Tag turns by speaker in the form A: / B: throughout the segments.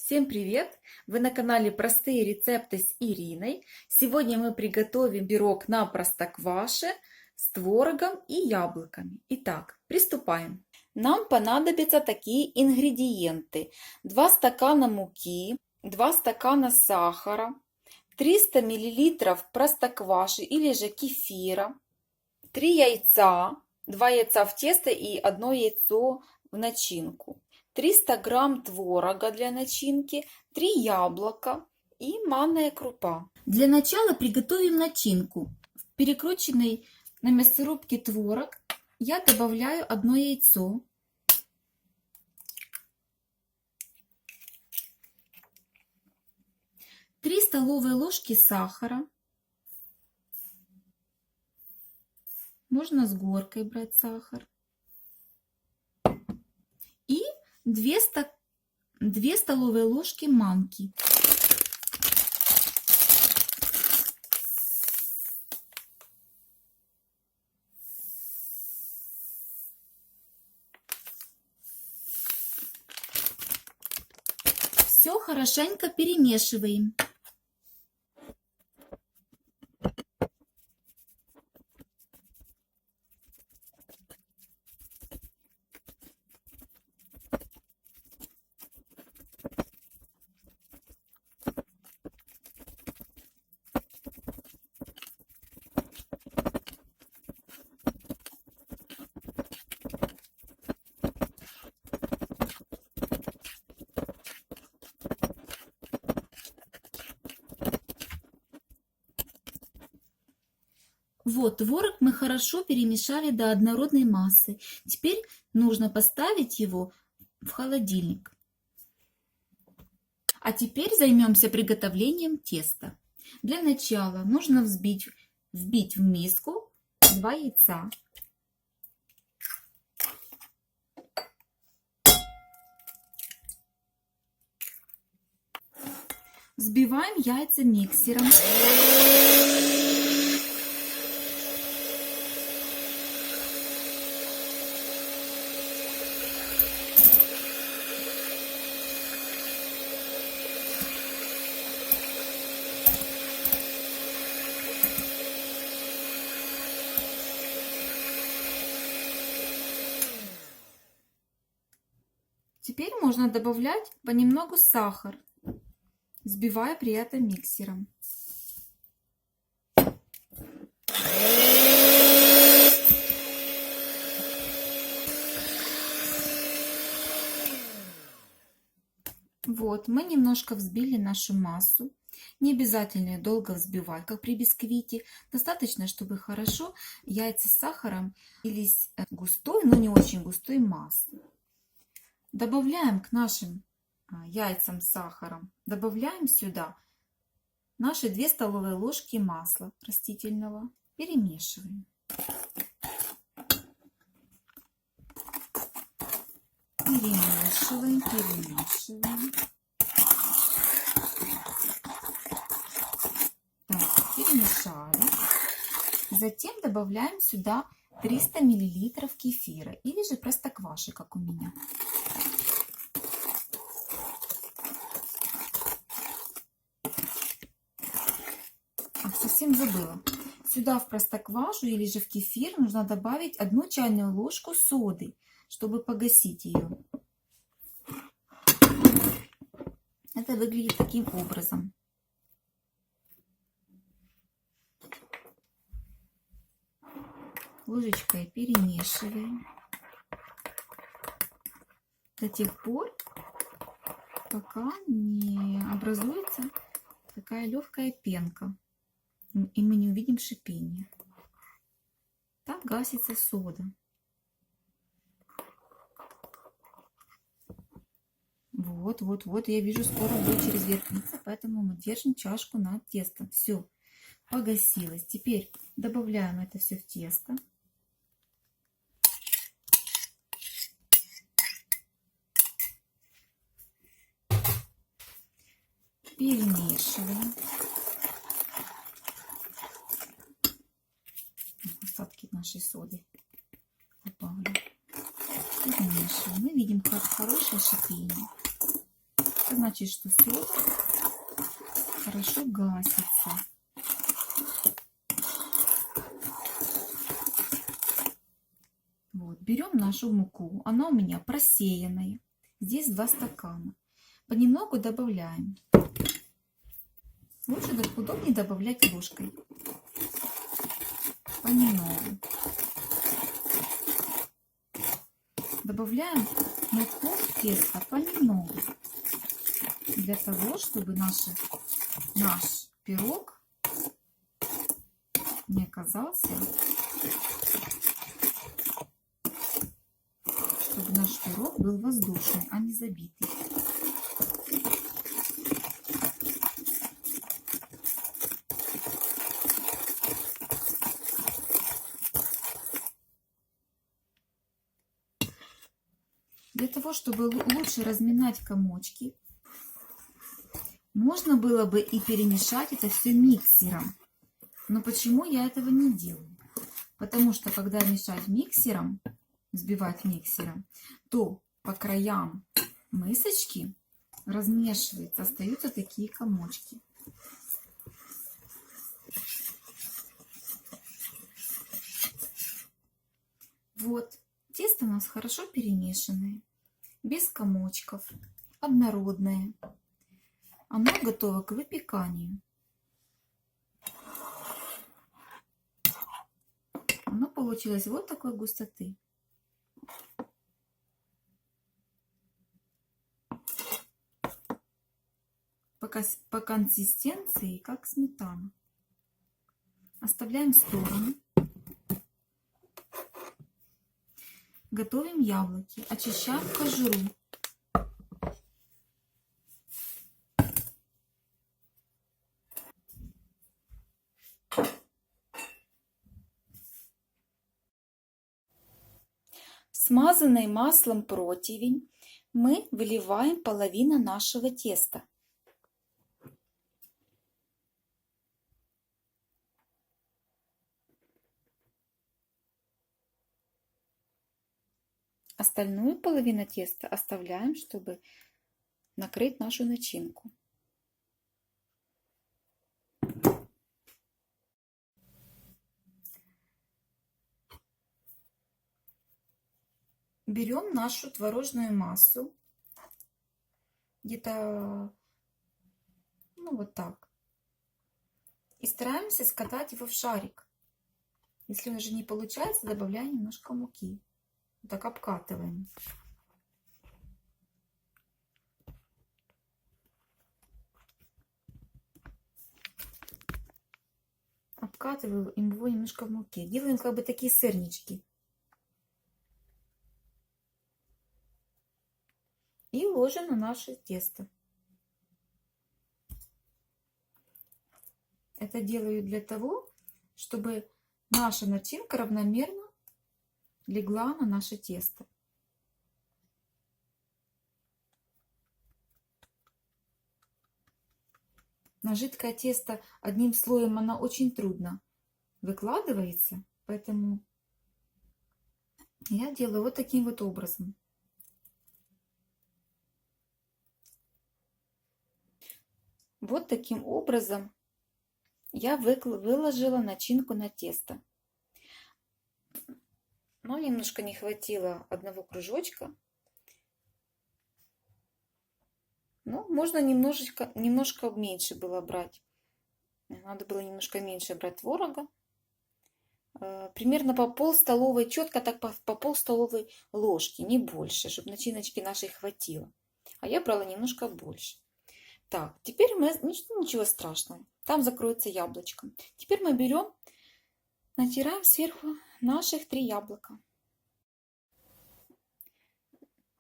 A: Всем привет! Вы на канале Простые рецепты с Ириной. Сегодня мы приготовим пирог на простокваше с творогом и яблоками. Итак, приступаем. Нам понадобятся такие ингредиенты: 2 стакана муки, 2 стакана сахара, 300 мл простокваши или же кефира, 3 яйца, 2 яйца в тесто и 1 яйцо в начинку, 300 грамм творога для начинки, 3 яблока и манная крупа. Для начала приготовим начинку. В перекрученный на мясорубке творог я добавляю 1 яйцо, 3 столовые ложки сахара, можно с горкой брать сахар, и 2 столовые ложки манки. Все хорошенько перемешиваем. Вот, творог мы хорошо перемешали до однородной массы. Теперь нужно поставить его в холодильник. А теперь займемся приготовлением теста. Для начала нужно вбить в миску 2 яйца. Взбиваем яйца миксером. Теперь можно добавлять понемногу сахар, взбивая при этом миксером. Вот, мы немножко взбили нашу массу. Не обязательно ее долго взбивать, как при бисквите. Достаточно, чтобы хорошо яйца с сахаром слились густой, но не очень густой массой. Добавляем к нашим яйцам с сахаром, добавляем сюда наши 2 столовые ложки масла растительного. Перемешиваем. Перемешиваем, перемешиваем. Так, перемешали. Затем добавляем сюда 300 мл кефира или же простокваши, как у меня. Совсем забыла. Сюда в простоквашу или же в кефир нужно добавить 1 чайную ложку соды, чтобы погасить ее. Это выглядит таким образом. Ложечкой перемешиваем до тех пор, пока не образуется такая легкая пенка и мы не увидим шипения. Так гасится сода. Вот, я вижу, скоро будет через верхница, поэтому мы держим чашку над тестом. Все, погасилось. Теперь добавляем это все в тесто. Перемешиваем. Остатки нашей соды добавлю. Перемешиваем. Мы видим, как хорошее шипение. Это значит, что сода хорошо гасится. Вот, берем нашу муку, она у меня просеянная. Здесь 2 стакана. Понемногу добавляем. Лучше удобнее добавлять ложкой. Понемногу. Добавляем муку в тесто понемногу. Для того, чтобы наш пирог не оказался, чтобы наш пирог был воздушный, а не забитый. Для того, чтобы лучше разминать комочки, можно было бы и перемешать это все миксером. Но почему я этого не делаю? Потому что когда мешать миксером, взбивать миксером, то по краям мисочки размешивается, остаются такие комочки. Вот, тесто у нас хорошо перемешанное, без комочков, однородное. Оно готово к выпеканию. Оно получилось вот такой густоты. По консистенции, как сметана. Оставляем в сторону. Готовим яблоки. Очищаем кожуру. Смазанный маслом противень мы выливаем половину нашего теста. Остальную половину теста оставляем, чтобы накрыть нашу начинку. Берем нашу творожную массу, где-то, вот так, и стараемся скатать его в шарик. Если уже не получается, добавляем немножко муки. Вот так обкатываем. Обкатываем его немножко в муке. Делаем как бы такие сырнички. И ложим на наше тесто. Это делаю для того, чтобы наша начинка равномерно легла на наше тесто. На жидкое тесто одним слоем оно очень трудно выкладывается, поэтому я делаю вот таким вот образом. Вот таким образом я выложила начинку на тесто. Но немножко не хватило одного кружочка. Ну, можно немножко меньше было брать. Надо было немножко меньше брать творога. Примерно по пол-столовой, четко так по пол-столовой ложки, не больше, чтобы начиночки нашей хватило. А я брала немножко больше. Так, теперь мы, ничего страшного, там закроется яблочко. Теперь мы берем, натираем сверху наших 3 яблока.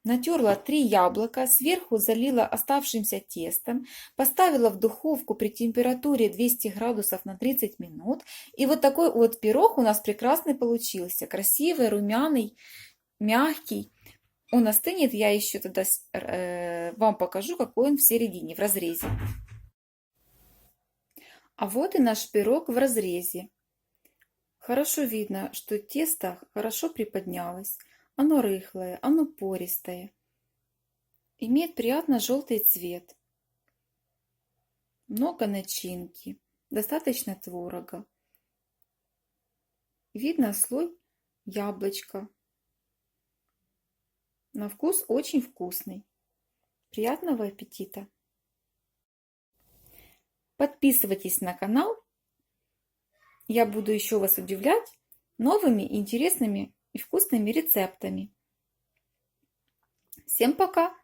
A: Натерла 3 яблока, сверху залила оставшимся тестом, поставила в духовку при температуре 200 градусов на 30 минут. И вот такой вот пирог у нас прекрасный получился. Красивый, румяный, мягкий. Он остынет, я еще тогда вам покажу, какой он в середине, в разрезе. А вот и наш пирог в разрезе. Хорошо видно, что тесто хорошо приподнялось. Оно рыхлое, оно пористое. Имеет приятно желтый цвет. Много начинки. Достаточно творога. Видно слой яблочка. На вкус очень вкусный. Приятного аппетита! Подписывайтесь на канал. Я буду еще вас удивлять новыми интересными и вкусными рецептами. Всем пока!